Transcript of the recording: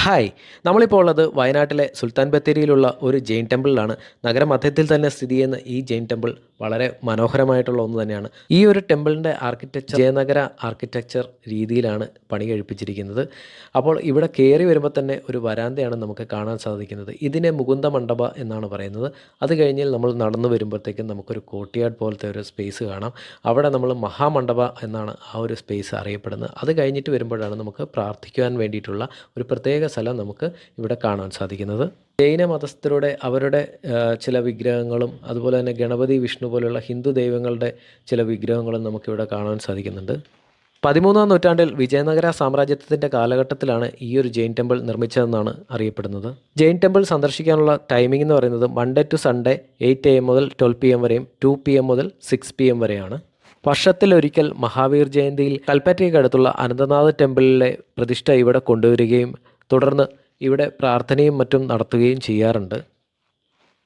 Hi! നമ്മളിപ്പോൾ ഉള്ളത് വയനാട്ടിലെ സുൽത്താൻ ബത്തേരിയിലുള്ള ഒരു ജെയിൻ ടെമ്പിളിലാണ്. നഗരമധ്യത്തിൽ തന്നെ സ്ഥിതി ചെയ്യുന്ന ഈ ജെയിൻ ടെമ്പിൾ വളരെ മനോഹരമായിട്ടുള്ള ഒന്ന് തന്നെയാണ്. ഈ ഒരു ടെമ്പിളിൻ്റെ ആർക്കിടെക്ചർ വിജയനഗര ആർക്കിടെക്ചർ രീതിയിലാണ് പണി കഴിപ്പിച്ചിരിക്കുന്നത്. അപ്പോൾ ഇവിടെ കയറി വരുമ്പോൾ തന്നെ ഒരു വരാന്തയാണ് നമുക്ക് കാണാൻ സാധിക്കുന്നത്. ഇതിനെ മുകുന്ദ മണ്ഡപ എന്നാണ് പറയുന്നത്. അത് കഴിഞ്ഞാൽ നമ്മൾ നടന്നു വരുമ്പോഴത്തേക്കും നമുക്കൊരു കോർട്ട്യാർഡ് പോലത്തെ ഒരു സ്പേസ് കാണാം. അവിടെ നമ്മൾ മഹാമണ്ഡപ എന്നാണ് ആ ഒരു സ്പേസ് അറിയപ്പെടുന്നത്. അത് കഴിഞ്ഞിട്ട് വരുമ്പോഴാണ് നമുക്ക് പ്രാർത്ഥിക്കുവാൻ വേണ്ടിയിട്ടുള്ള ഒരു പ്രത്യേക സ്ഥലം നമുക്ക് ഇവിടെ കാണാൻ സാധിക്കുന്നത്. ജൈന മതസ്ഥരുടെ അവരുടെ ചില വിഗ്രഹങ്ങളും അതുപോലെ തന്നെ ഗണപതി, വിഷ്ണു പോലുള്ള ഹിന്ദു ദൈവങ്ങളുടെ ചില വിഗ്രഹങ്ങളും നമുക്കിവിടെ കാണാൻ സാധിക്കുന്നുണ്ട്. 13-ാം നൂറ്റാണ്ടിൽ വിജയനഗര സാമ്രാജ്യത്തിൻ്റെ കാലഘട്ടത്തിലാണ് ഈ ഒരു ജെയിൻ ടെമ്പിൾ നിർമ്മിച്ചതെന്നാണ് അറിയപ്പെടുന്നത്. ജെയിൻ ടെമ്പിൾ സന്ദർശിക്കാനുള്ള ടൈമിംഗ് എന്ന് പറയുന്നത് മൺഡേ ടു സൺഡേ 8 AM മുതൽ 12 PM വരെയും 2 PM മുതൽ 6 PM വരെയാണ്. വർഷത്തിലൊരിക്കൽ മഹാവീർ ജയന്തിയിൽ കൽപ്പറ്റയ്ക്ക് അടുത്തുള്ള അനന്തനാഥ് ടെമ്പിളിലെ പ്രതിഷ്ഠ ഇവിടെ കൊണ്ടുവരികയും തുടർന്ന് ഇവിടെ പ്രാർത്ഥനയും മറ്റും നടത്തുകയും ചെയ്യാറുണ്ട്.